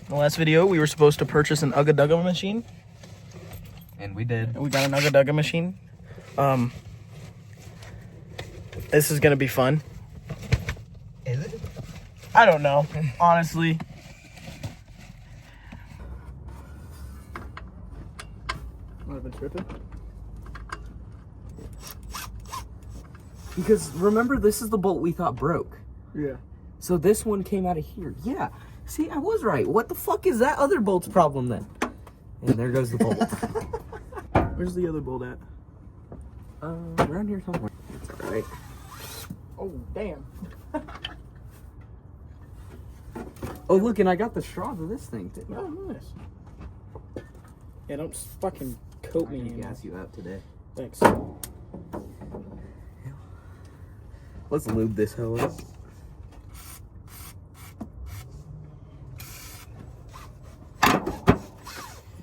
In the last video, we were supposed to purchase an ugga dugga machine. And we did. We got an ugga dugga machine. This is gonna be fun. Is it? I don't know, honestly. I've been tripping. Because remember, this is the bolt we thought broke. Yeah. So this one came out of here. Yeah. See, I was right. What the fuck is that other bolt's problem then? And there goes the bolt. Where's the other bolt at? Around here somewhere. It's alright. Oh, damn. Oh, look, and I got the straw to this thing too. Oh, nice. Yeah, don't fucking coat me. I'm gonna gas you out today. Thanks. Let's lube this hoe up.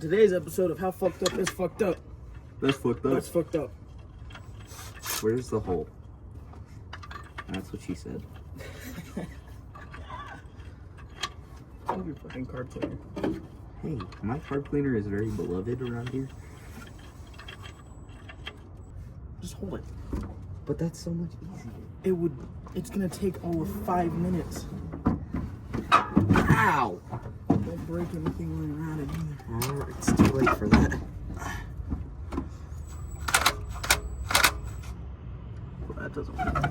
Today's episode of How Fucked Up is Fucked Up. That's fucked up. That's fucked up. Where's the hole? That's what she said. I'm your fucking card cleaner. Hey, my card cleaner is very beloved around here. Just hold it. But that's so much easier. It's gonna take all of 5 minutes. Ow! Don't break anything when you're at it either. Oh, it's too late for that. Well, that doesn't work.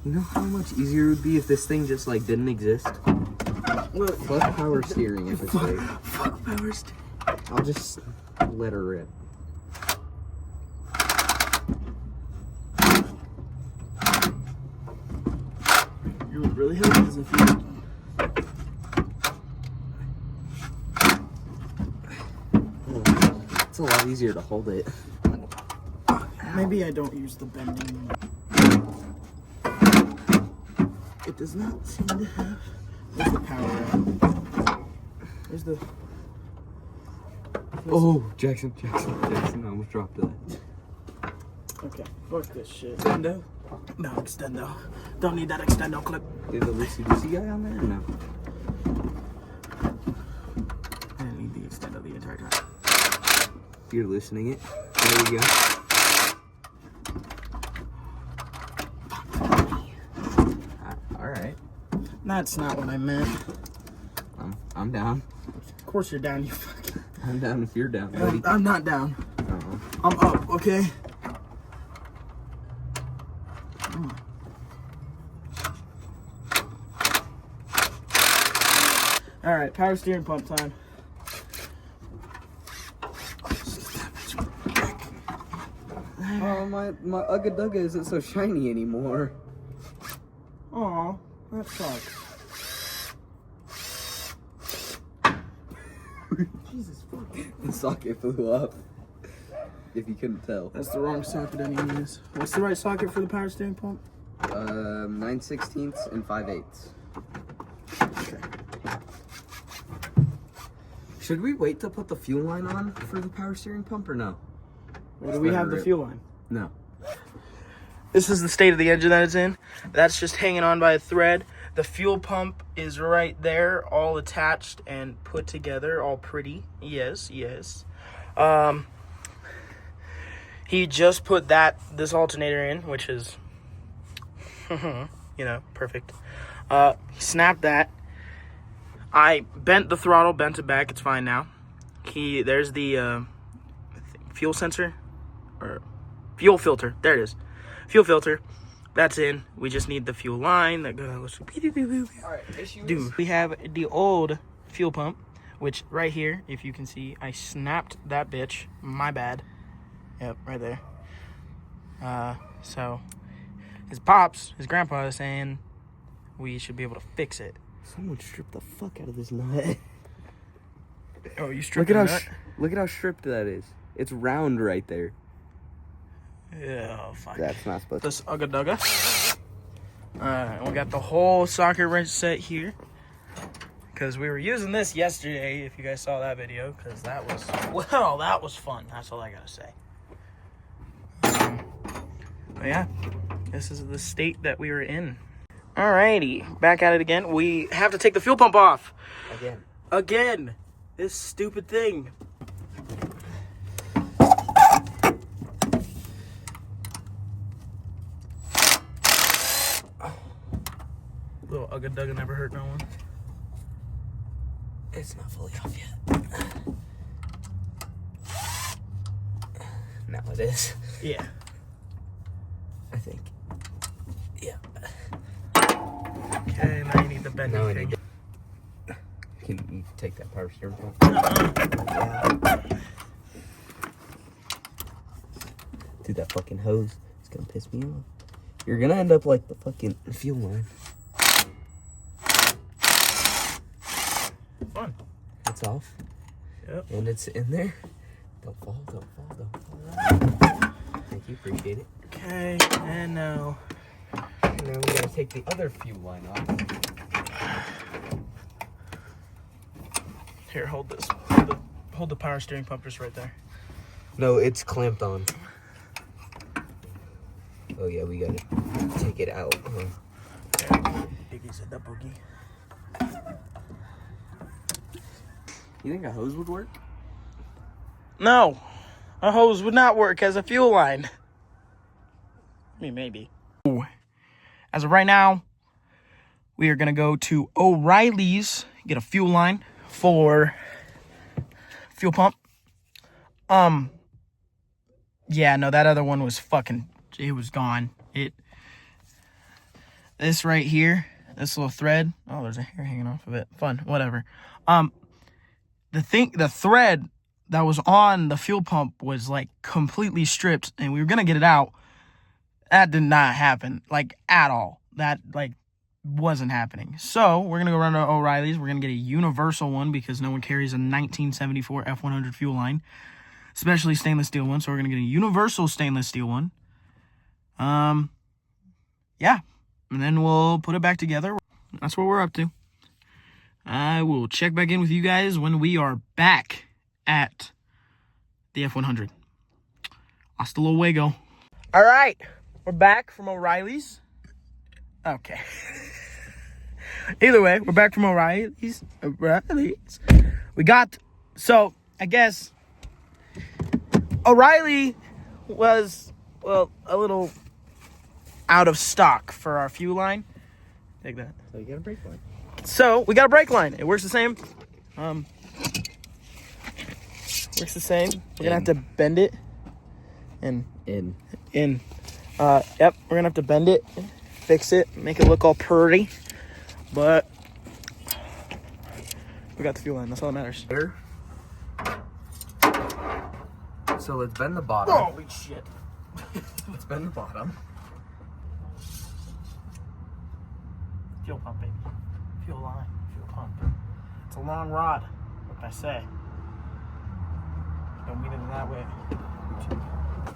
You know how much easier it would be if this thing just like didn't exist? Well, Fuck power steering if it's like. Fuck power steering. I'll just let her rip. You would really help us if you. It's a lot easier to hold it. Maybe I don't use the bending. It does not seem to have. Where's the power at? Where's the. Oh, Jackson, I almost dropped that. Okay, fuck this shit. Extendo? No, extendo. Don't need that extendo clip. Is the loosey-goosey guy on there or no? I didn't need the extendo the entire time. You're loosening it. There we go. Alright. That's not what I meant. I'm down. Of course you're down, you fucking. I'm down if you're down, buddy. I'm not down. Uh-oh. I'm up, okay? Alright, power steering pump time. Oh, my ugga dugga isn't so shiny anymore. Aw, that sucks. Jesus fuck. The socket flew up. If you couldn't tell. That's the wrong socket anyways. What's the right socket for the power steering pump? 9/16 and 5/8. Okay. Should we wait to put the fuel line on for the power steering pump or no? Where do we have the fuel line? No. This is the state of the engine that it's in. That's just hanging on by a thread. The fuel pump is right there, all attached and put together, all pretty. Yes, yes. He just put this alternator in, which is, perfect. He snapped that. I bent the throttle, bent it back. It's fine now. There's the fuel sensor or fuel filter. There it is. Fuel filter. That's in. We just need the fuel line that goes. Alright, Dude, we have the old fuel pump, which right here, if you can see, I snapped that bitch. My bad. Yep, right there. So his grandpa is saying we should be able to fix it. Someone stripped the fuck out of this nut. Oh, you stripped the nut? Look at how stripped that is. It's round right there. Yeah, fuck. That's not supposed to. This ugga dugga. Alright, we got the whole socket wrench set here. Because we were using this yesterday, if you guys saw that video. Because that was fun. That's all I gotta say. But yeah, This is the state that we were in. Alrighty, back at it again. We have to take the fuel pump off. Again. This stupid thing. Little ugga dugga never hurt no one. It's not fully off yet. Now it is. Yeah. I think. Yeah. Okay, now you need the bending Now I thing. need to... Can you take that power steering pump? Dude, that fucking hose is gonna piss me off. You're gonna end up like the fucking fuel line. Fun. It's off. Yep. And it's in there. Don't fall, don't fall, don't fall. Thank you, appreciate it. Okay, and now. And then we gotta take the other fuel line off. Here, hold this. Hold the power steering pump just right there. No, it's clamped on. Oh yeah, we gotta take it out. Iggy said that boogie. You think a hose would work? No, a hose would not work as a fuel line. I mean, maybe. As of right now, we are gonna go to O'Reilly's, get a fuel line for fuel pump. Yeah, no, that other one was fucking, it was gone. This right here, this little thread. Oh, there's a hair hanging off of it. Fun, whatever. The thread that was on the fuel pump was like completely stripped, and we were gonna get it out. That did not happen, like at all. That like wasn't happening. So we're gonna go run to O'Reilly's. We're gonna get a universal one because no one carries a 1974 F100 fuel line, especially stainless steel one. So we're gonna get a universal stainless steel one. Yeah, and then we'll put it back together. That's what we're up to. I will check back in with you guys when we are back at the F100. Hasta luego. All right, we're back from O'Reilly's. Okay. Either way, we're back from O'Reilly's. We got, so I guess O'Reilly was, well, a little out of stock for our fuel line. Take that. So you got a brake line. So we got a brake line. It works the same. Works the same. We're gonna have to bend it. And In. Yep. We're gonna have to bend it, fix it, make it look all pretty. But we got the fuel line. That's all that matters. Here. So let's bend the bottom. Holy shit. Let's bend the bottom. Fuel pump, baby. Fuel line. Fuel pump. It's a long rod. What I say. Don't mean it in that way.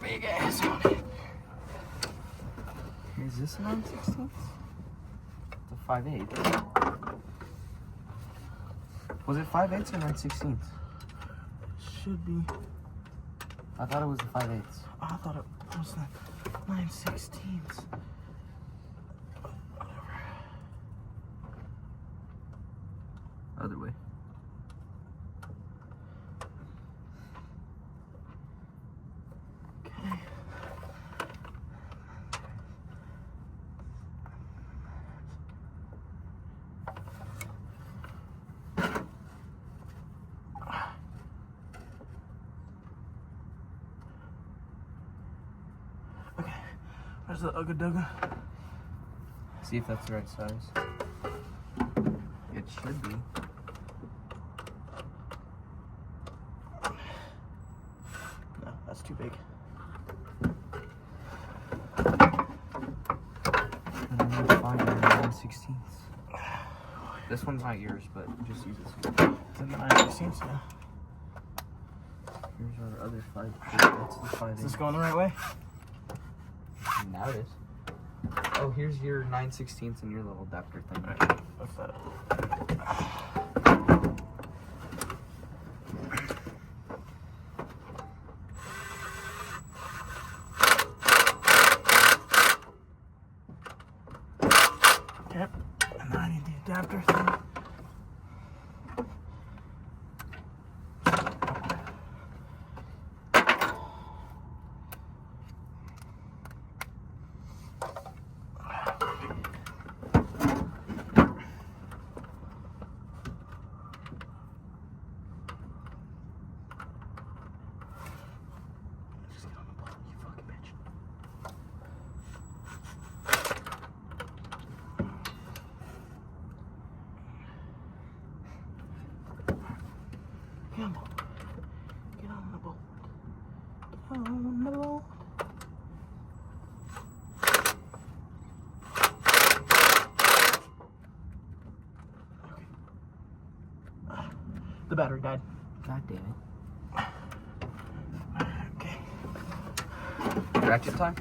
Big ass on it. Is this a 9/16? It's a 5/8. Was it 5/8 or 9/16? Should be. I thought it was the 5/8. Oh, I thought it was the 9/16. Other way. Okay. Okay. Where's the ugga dugga? See if that's the right size. It should be. No, that's too big. And then there's 5 and 9/16. This one's not yours, but just use this one. It's in the 9/16, yeah. Here's our other 5. That's the 5/8. Is this going the right way? Now it is. Oh, here's your 9/16 and your little adapter thing. Alright, what's that? Okay. And then I need the adapter thing. Just get on the ball, you fucking bitch. Get on the ball. Get on the ball. Get on the ball. The battery died. God damn it. Okay. Ratchet time?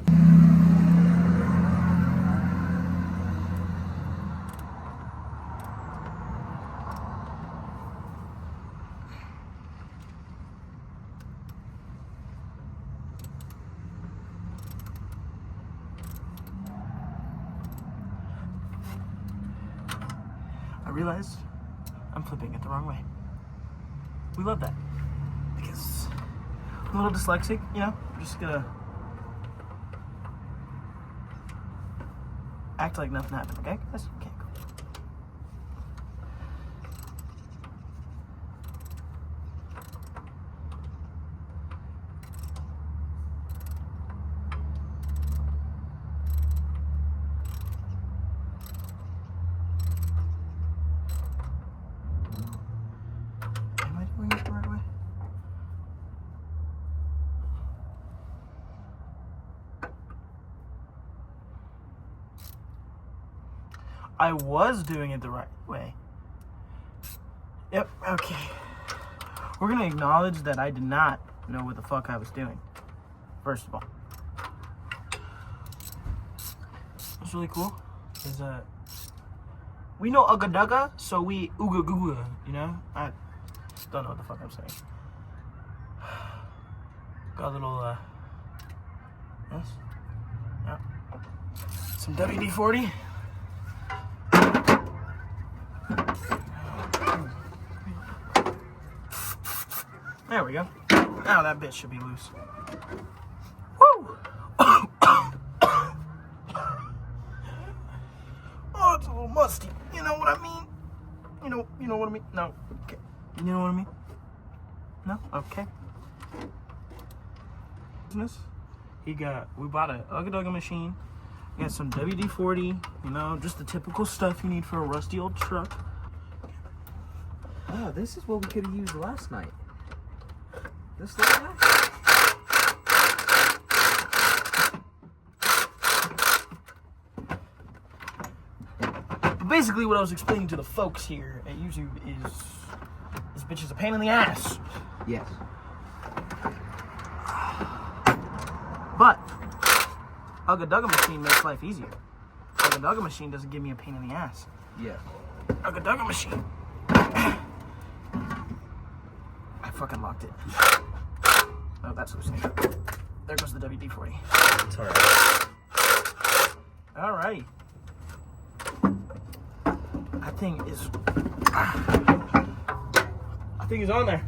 I realized I'm flipping it the wrong way. We love that. Because I'm a little dyslexic, you know? I'm just gonna act like nothing happened, okay? Guys? Okay, cool. Am I doing it the right way? I was doing it the right way. Yep, okay. We're gonna acknowledge that I did not know what the fuck I was doing. First of all. What's really cool is we know ugga dugga, so we ugga gugga, you know? I don't know what the fuck I'm saying. Got a little yes. Yep. Some WD-40. There we go. Now that bitch should be loose. Woo! Oh, it's a little musty. You know what I mean? You know what I mean? No. Okay. You know what I mean? No? Okay. We bought a ugga dugga machine. We got some WD-40, you know, just the typical stuff you need for a rusty old truck. Oh, this is what we could have used last night. This little guy? But basically what I was explaining to the folks here at YouTube is this bitch is a pain in the ass. Yes. But ugga dugga machine makes life easier. Ugga dugga machine doesn't give me a pain in the ass. Yes. Ugga dugga machine. I fucking locked it. Oh, that's loosening. There goes the WD-40. It's alright. Alright. That thing is on there.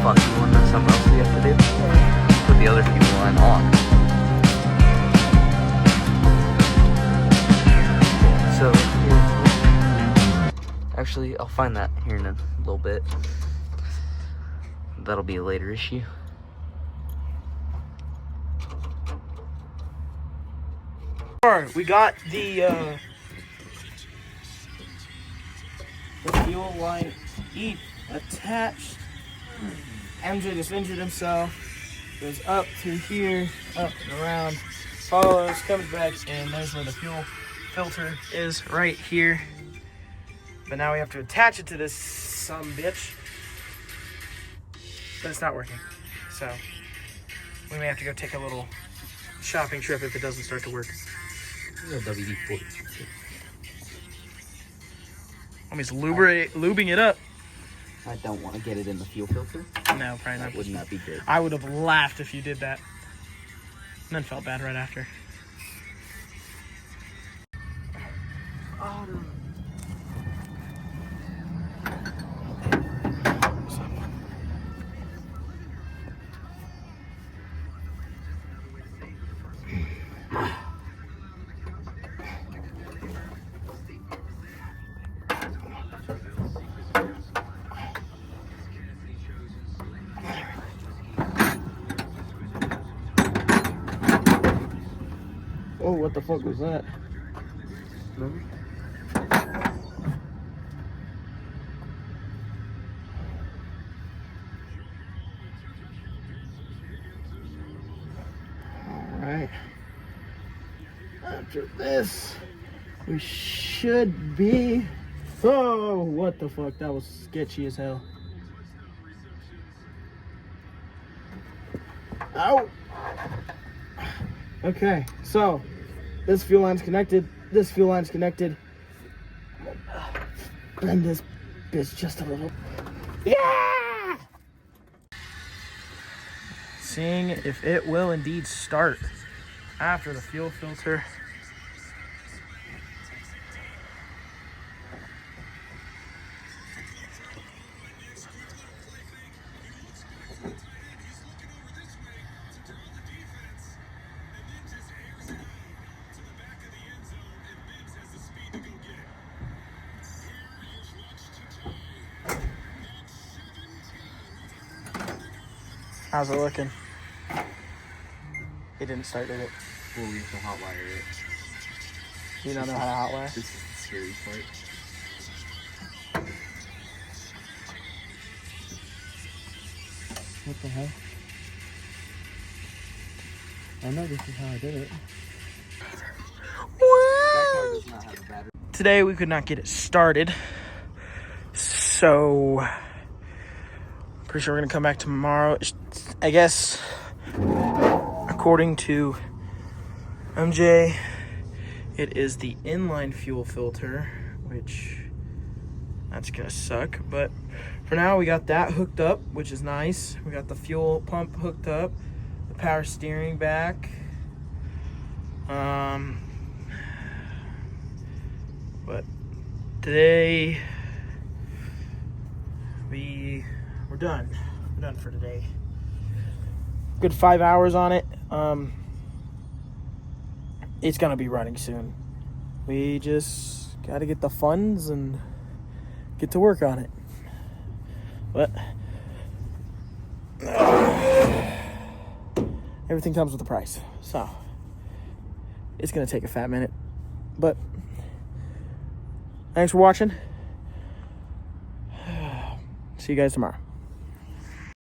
fuck, you wanna know something else we have to do? Put the other fuel line on. So, actually, I'll find that here in a little bit. That'll be a later issue. Alright, we got the fuel line attached. MJ just injured himself. Goes up through here, up and around, follows, comes back, and there's where the fuel filter is, right here. But now we have to attach it to this sumbitch. But it's not working. So we may have to go take a little shopping trip if it doesn't start to work. WD-40. I'm just lubing it up. I don't want to get it in the fuel filter. No, probably not. Wouldn't that be good? I would have laughed if you did that. And then felt bad right after. Oh, what the fuck was that? Alright. After this, we should be... Oh, what the fuck? That was sketchy as hell. Ow! Okay, so this fuel line's connected. This fuel line's connected. Bend this bitch just a little. Yeah! Seeing if it will indeed start after the fuel filter. How's it looking? It didn't start, did it? Well, we have to hotwire it. You don't know how to hotwire? This is the scary part. What the hell? I know this is how I did it. That car does not have a battery. Today we could not get it started, so pretty sure we're gonna come back tomorrow. I guess according to MJ, it is the inline fuel filter, which that's gonna suck. But for now, we got that hooked up, which is nice. We got the fuel pump hooked up, the power steering back. But today we're done. We're done for today. Good 5 hours on it. It's gonna be running soon. We just gotta get the funds and get to work on it. But everything comes with a price, so it's gonna take a fat minute. But thanks for watching. See you guys tomorrow.